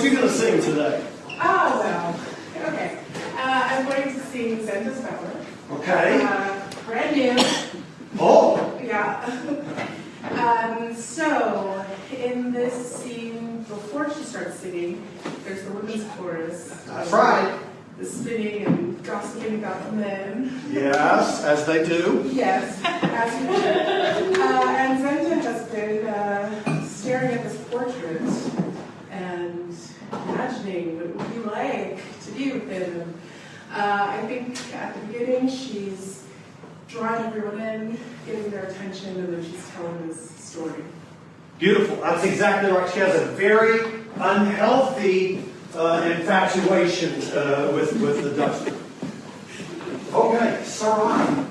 you going to sing today? Oh, well, okay. I'm going to sing Senta's Ballad. Okay. Brand new. Oh. Yeah. So, in this scene, before she starts singing, there's the women's chorus. That's right. The spinning and gossiping about the men. Yes, as they do. Yes, as you should. And Senta has been staring at this portrait and imagining what it would be like to be with him. I think at the beginning she's drawing everyone in, getting their attention, and then she's telling this story. Beautiful. That's exactly right. She has a very unhealthy infatuation with the Dutchman. Okay, Sarai.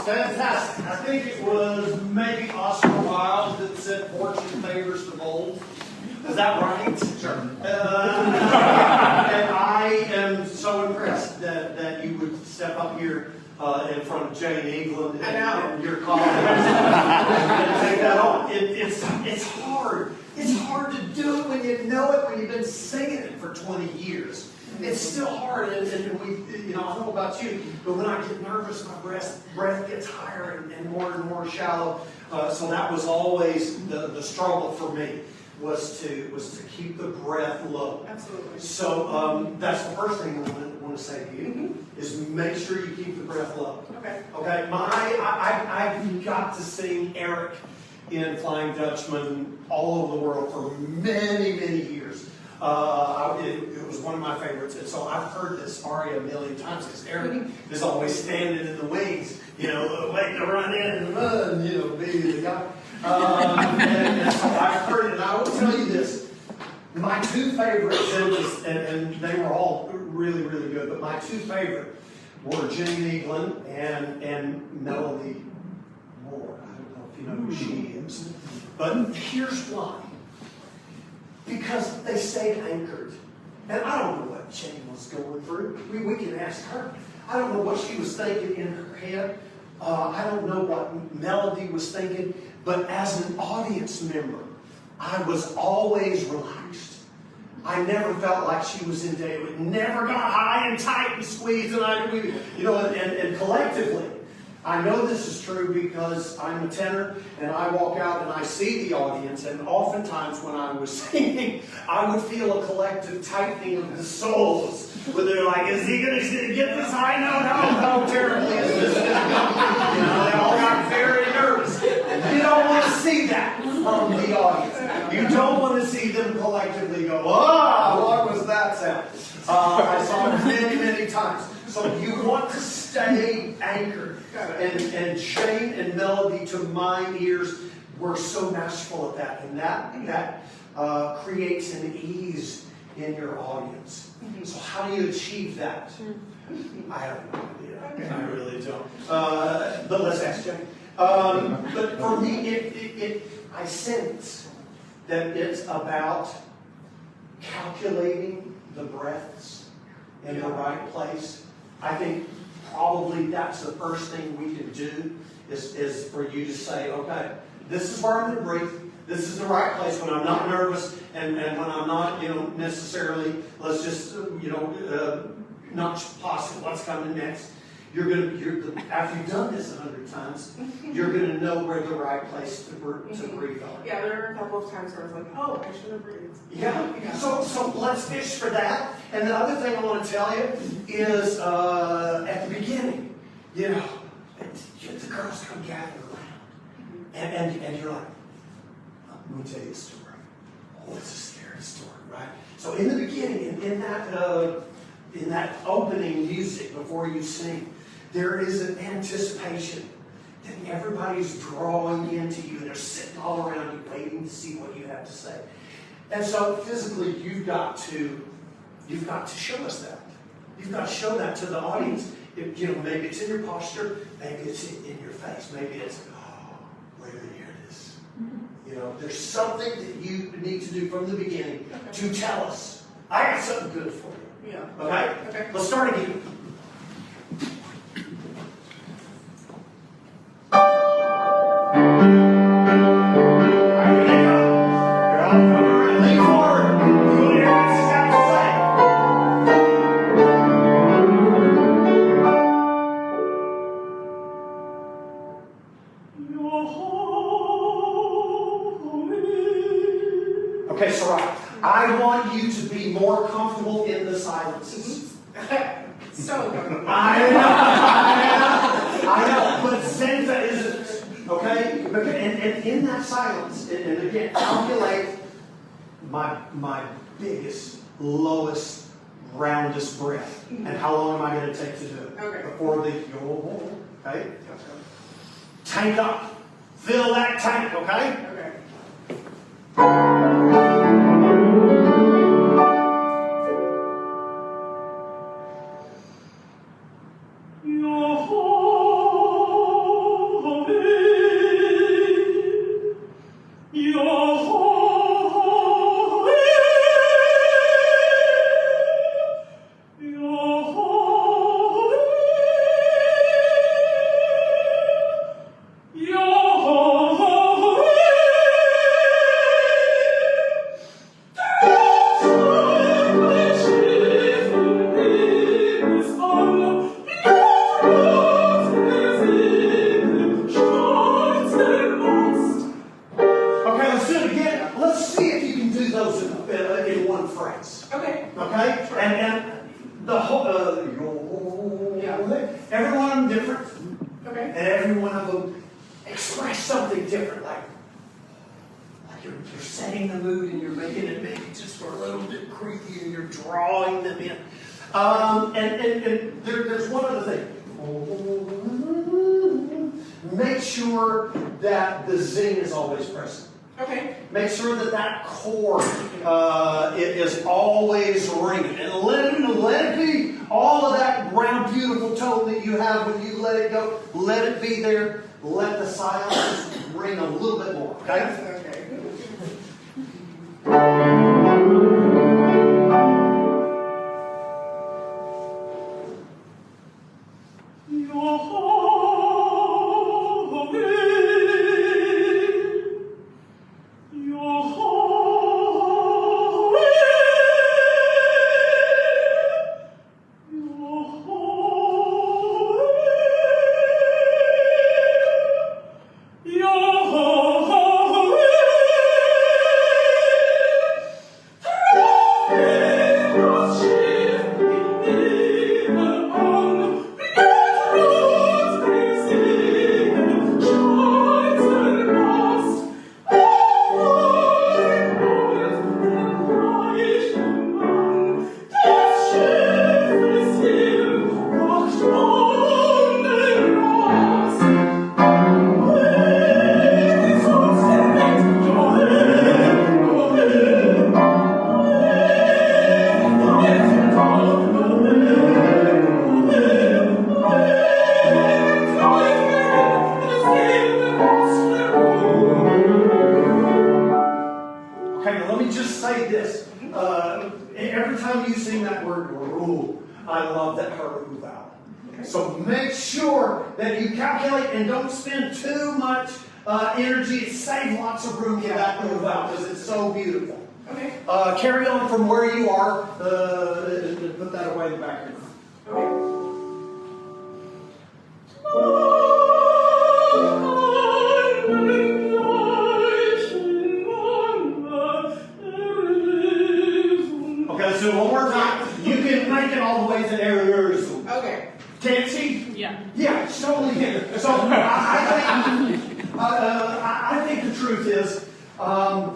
Fantastic. I think it was maybe Oscar Wilde that said fortune favors the bold. Is that right? Sure. And I am so impressed that you would step up here in front of Jane Eaglen and your colleagues and take that on. It's hard. It's hard to do it when you know it, when you've been singing it for 20 years. It's still hard, and we, I don't know about you, but when I get nervous, my breath gets higher and more shallow. So that was always the struggle for me, was to keep the breath low. Absolutely. So that's the first thing I want to say to you, is make sure you keep the breath low. Okay. Okay. I've got to sing Eric in Flying Dutchman all over the world for many years. It was one of my favorites, and so I've heard this aria a million times because Eric is always standing in the wings, waiting to run in and run, be the guy. And so I've heard it, and I will tell you this: my two favorites, and they were all really good, but my two favorite were Jane Eaglen and Melody Moore. I don't know if you know who she is, but here's why. Because they stayed anchored. And I don't know what Jane was going through. We can ask her. I don't know what she was thinking in her head. I don't know what Melody was thinking. But as an audience member, I was always relaxed. I never felt like she was in danger. It never got high and tight and squeezed. And collectively, I know this is true because I'm a tenor and I walk out and I see the audience, and oftentimes when I was singing, I would feel a collective tightening of the souls where they're like, is he going to get this high note? How terribly is this going to go? They all got very nervous. You don't want to see that from the audience. You don't want to see them collectively go, what was that sound? I saw it many times. So you want to stay anchored. And Jane and Melody, to my ears, were so masterful at that. And that creates an ease in your audience. So how do you achieve that? I have no idea. I really don't. But let's ask Jane. But for me, I sense that it's about calculating the breaths in the right place. I think probably that's the first thing we can do is for you to say, okay, this is where I'm going to breathe. This is the right place when I'm not nervous and when I'm not, necessarily, let's just, not possible. What's coming next? After you've done this 100 times, you're going to know where the right place to breathe on. Yeah, there were a couple of times where I was like, oh, I should have breathed. Yeah. So let's fish for that. And the other thing I want to tell you is at the beginning, the girls come gathering around. And you're like, let me tell you a story. Oh, it's a scary story, right? So in the beginning, in that opening music before you sing, there is an anticipation that everybody's drawing into you and they're sitting all around you waiting to see what you have to say. And so physically you've got to show us that. You've got to show that to the audience. Maybe it's in your posture, maybe it's in your face, maybe it's, wait till you hear this. There's something that you need to do from the beginning to tell us, I got something good for you. Yeah. Okay? Let's start again. Okay, Sarai, I want you to be more comfortable in the silences. So good. I know, but Senta isn't. Okay? And in that silence, and again, calculate my biggest, lowest, roundest breath. And how long am I going to take to do it? Okay. Before okay? Tank up. Fill that tank, okay? Okay. phrase. Okay. Okay? Sure. And the whole, every one of them different. Okay. And every one of them express something different, like you're setting the mood and you're making it maybe just for a little bit creepy and you're drawing them in. And there's one other thing. Make sure that the zing is always present. Okay. Make sure that that chord it is always ringing. And let it be all of that round, beautiful tone that you have when you let it go. Let it be there. Let the silence ring a little bit more. Okay? Okay. Every time you sing that word, "ooh," I love that her ooh vowel. So make sure that you calculate and don't spend too much energy. Save lots of room for that ooh vowel because it's so beautiful. Okay. Carry on from where you are. Put that away in the back of your mind. Okay. Okay, let's do it one more time. You can make it all the way to areas. Okay. Can't she? Yeah. Yeah, totally get it. So I think the truth is, I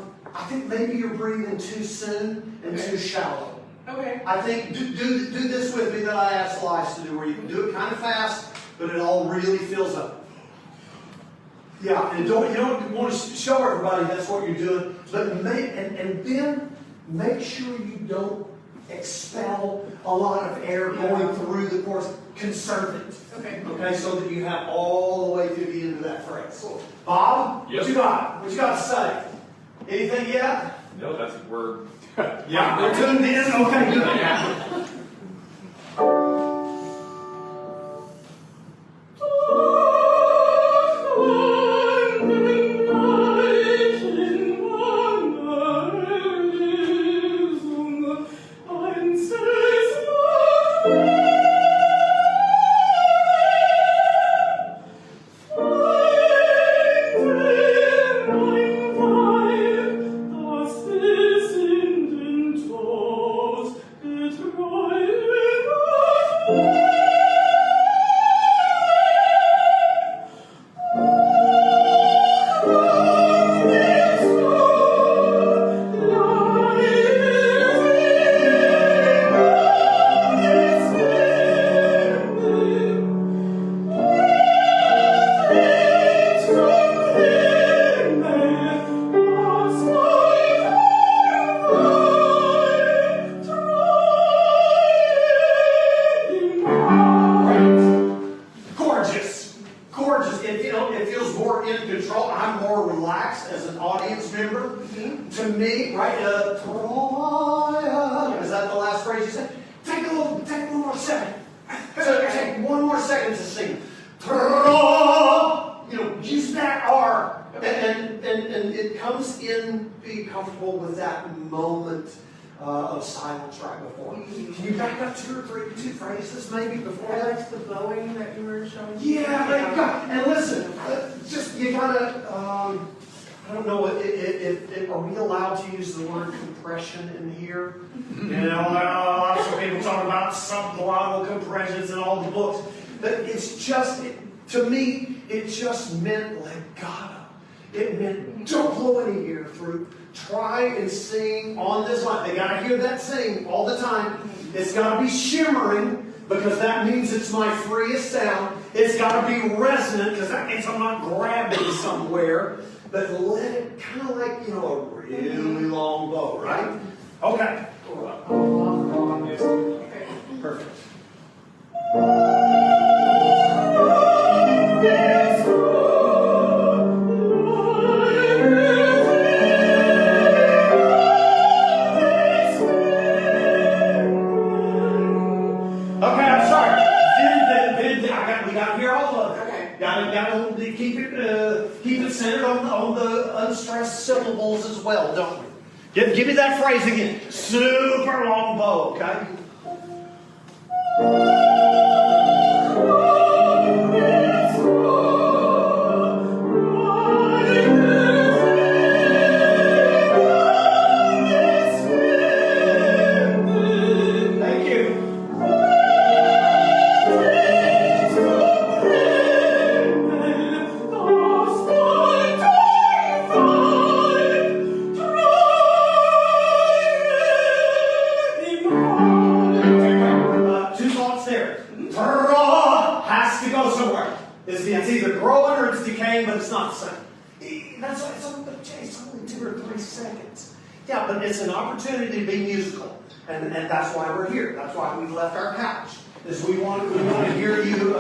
think maybe you're breathing too soon and too shallow. Okay. I think do this with me that I asked Elias to do, where you can do it kind of fast, but it all really fills up. Yeah, and you don't want to show everybody that's what you're doing, but then make sure you don't expel a lot of air going through the chorus. Conserve it. Okay. Okay, so that you have all the way through the end of that phrase. Bob, Yep. what you got? What you got to say? Anything yet? No, that's a word. Yeah, we're tuned in. Okay, good. Yeah. Of silence right before. Can you back up two phrases maybe before that? That's the bowing that you were showing. Yeah, and listen, you gotta, I don't know, are we allowed to use the word compression in here? You know, lots of people talk about subglottal compressions in all the books. But it's just, to me, it just meant legato. It meant don't blow any air through. Try and sing on this line. They got to hear that sing all the time. It's got to be shimmering, because that means it's my freest sound. It's got to be resonant, because that means I'm not grabbing somewhere. But let it kind of like, you know, a really long bow, right? Okay. Perfect. Keep it centered on the unstressed syllables as well, don't we? Give me that phrase again. Super long bow, okay? It's either growing or it's decaying, but it's not the same. That's why it's only 2 or 3 seconds. Yeah, but it's an opportunity to be musical, and that's why we're here. That's why we left our couch. Is we want to hear you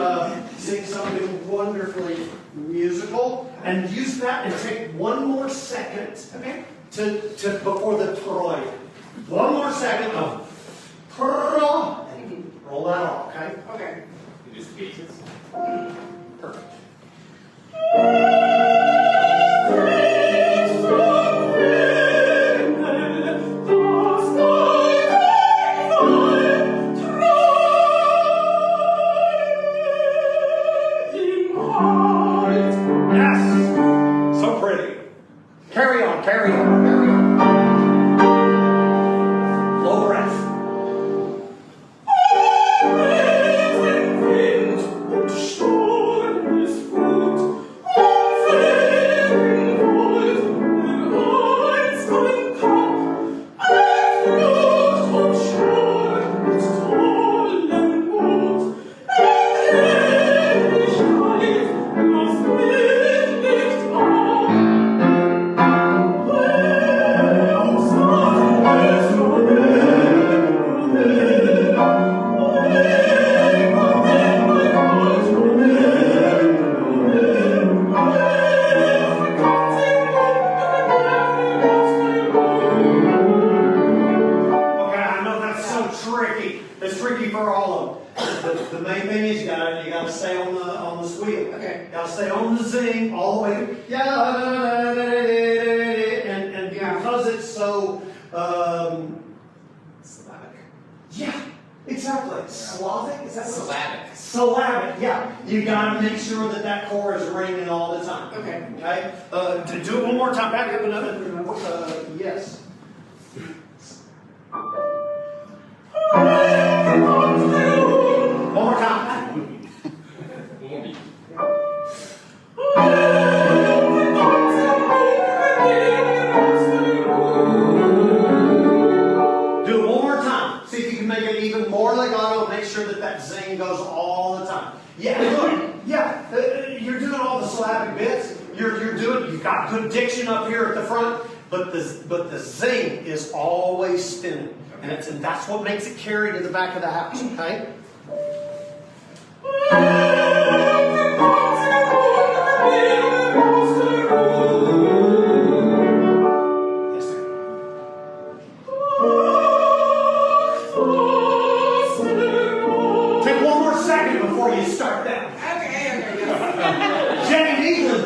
sing something wonderfully musical, and use that and take 1 more second, okay, to before the troy. 1 more second of troy, and roll that off, okay? Okay. You just gauges. Perfect. Yes! So pretty. Carry on, carry on, carry on. Low breath. You got to make sure that core is ringing all the time. Okay. Okay. Do it one more time. Back up another. Yes. One more time. Do it one more time. See if you can make it even more legato. Make sure that zing goes all the time. Yeah, good. Yeah, you're doing all the syllabic bits. You've got good diction up here at the front, but the zing is always spinning, and that's what makes it carry to the back of the house. Okay.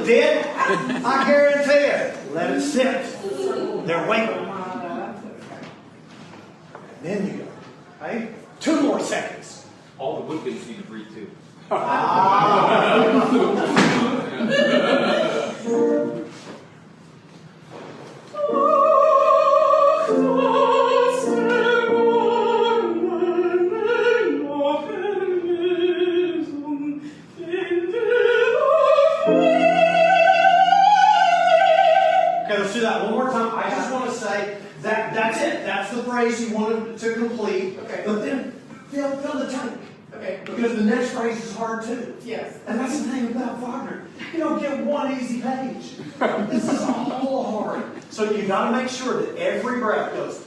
Did? I guarantee it. Let it sit. They're waiting. Then you go. Right? 2 more seconds. All the woodwinds need to breathe too. let's do that one more time. I just want to say that that's it. That's the phrase you wanted to complete. Okay. But then fill the tank. Okay. Because the next phrase is hard too. Yes. And that's the thing about Wagner. You don't get one easy page. This is all hard. So you got to make sure that every breath goes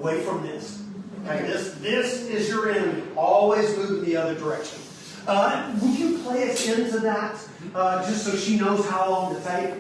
away from this. Okay, this is your enemy. Always move in the other direction. Would you play us into that, just so she knows how long to take?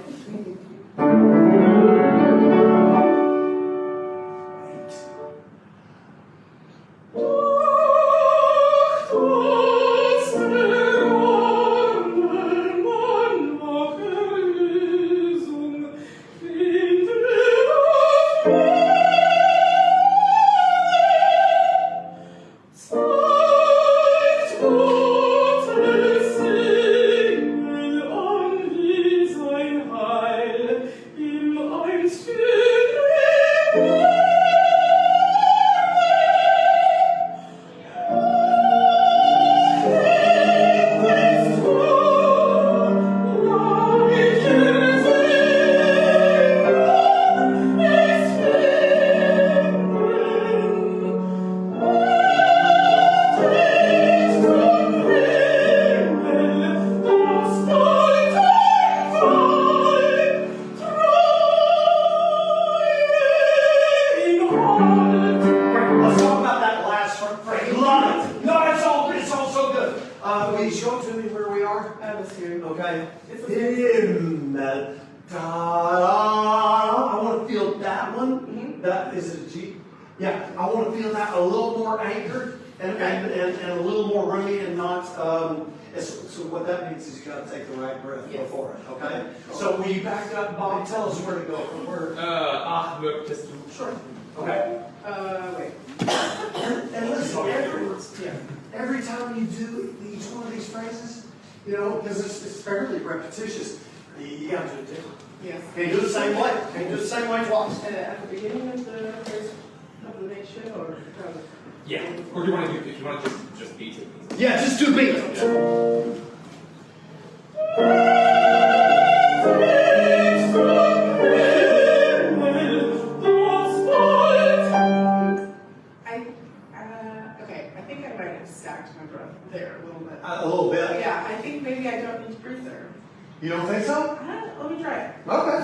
Before it, okay? So when you back up, Bob, tell us where to go from where. Sure. Okay. Wait. And listen, every time you do each one of these phrases, you know, because it's fairly repetitious, you got to do it different. Yes. Can you do the same way? Can you do the same way twice? At the beginning of the phrase of the next show, or yeah. Or do you want to do? If you want to just beat it. Yeah, just do beat. Yeah. Okay, I think I might have stacked my breath there a little bit. A little bit? Yeah, I think maybe I don't need to breathe there. You don't think so? Let me try it. Okay.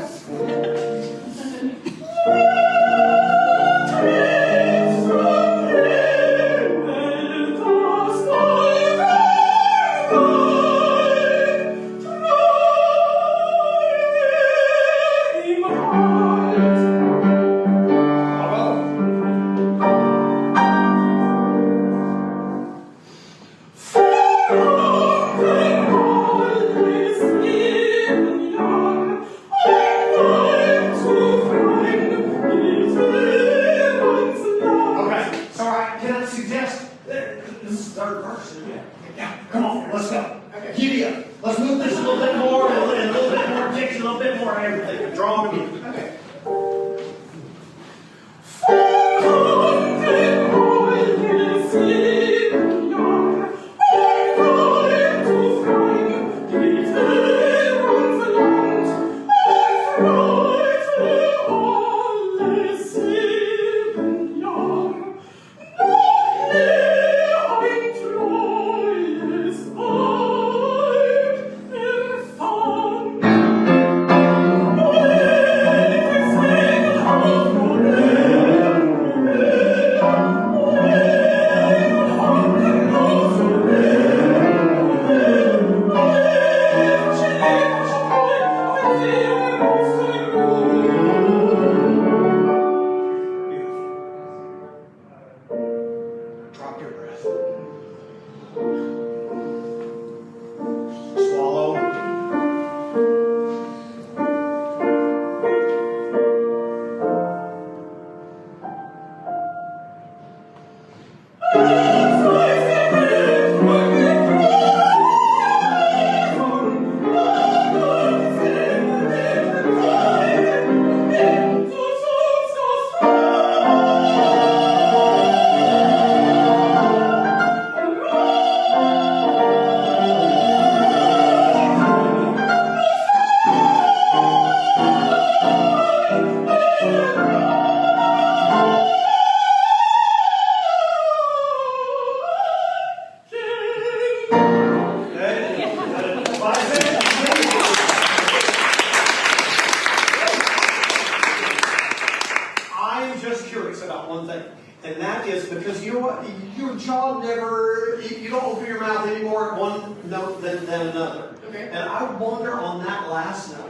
is because you know what? Your jaw never, you don't open your mouth any more at one note than another. Okay. And I wonder on that last note,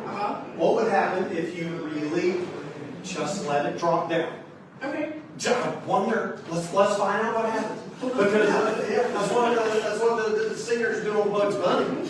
what would happen if you really just let it drop down? Okay. I wonder. Let's find out what happens. Because that's what the singers do on Bugs Bunny.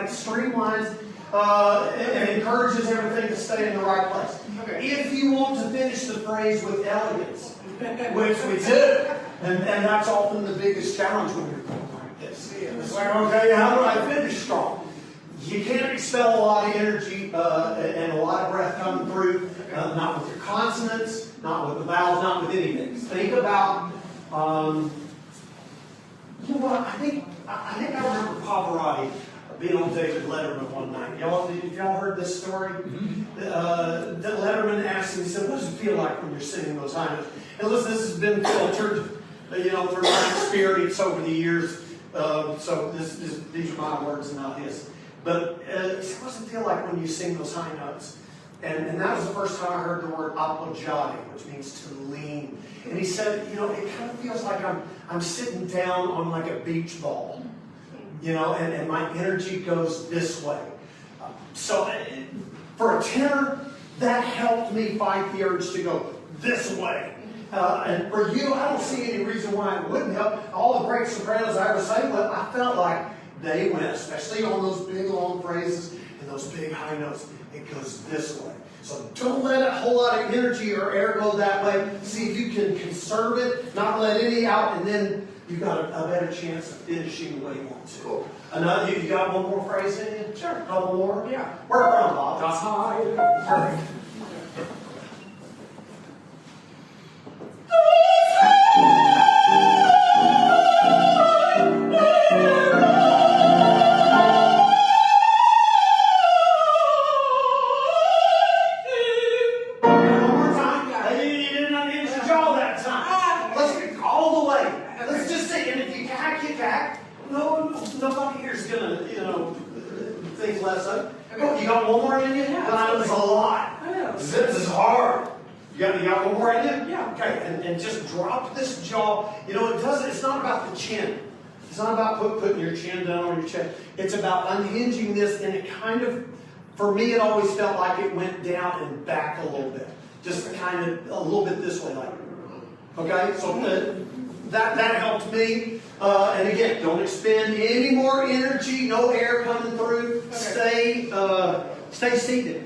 Streamlines and encourages everything to stay in the right place. Okay. If you want to finish the phrase with elegance, which we do, and that's often the biggest challenge when you're going like this. It's like, okay, how do I finish strong? You can't expel a lot of energy and a lot of breath coming through, not with your consonants, not with the vowels, not with anything. Think about, you know what, I think I remember Pavarotti being on David Letterman one night. Y'all heard this story? Letterman asked him, he said, what does it feel like when you're singing those high notes? And listen, this has been filtered, for my experience over the years. So these are my words and not his. But he said, what does it feel like when you sing those high notes? And that was the first time I heard the word appoggiare, which means to lean. And he said, it kind of feels like I'm sitting down on like a beach ball. And my energy goes this way. So for a tenor, that helped me fight the urge to go this way. And for you, I don't see any reason why it wouldn't help. All the great sopranos I ever sang with, I felt like they went, especially on those big long phrases and those big high notes, it goes this way. So don't let a whole lot of energy or air go that way. See if you can conserve it, not let any out, and then you've got a better chance of finishing the way you want to. Cool. Another, you got one more phrase in you? Sure. A couple more? Yeah. Where from, Bob? Perfect. Nobody here is gonna, think less of it. Okay. You got one more in you? Yeah, that was a lot. This is hard. You got one more in you? Yeah. Okay, and just drop this jaw. It's not about the chin. It's not about putting your chin down on your chest. It's about unhinging this, and it kind of, for me, it always felt like it went down and back a little bit. Just kind of a little bit this way, like. Okay, so that helped me. And again, don't expend any more energy, no air coming through. Okay. Stay seated.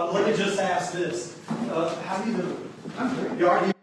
Let me just ask this. How do you doing? I'm great. You are?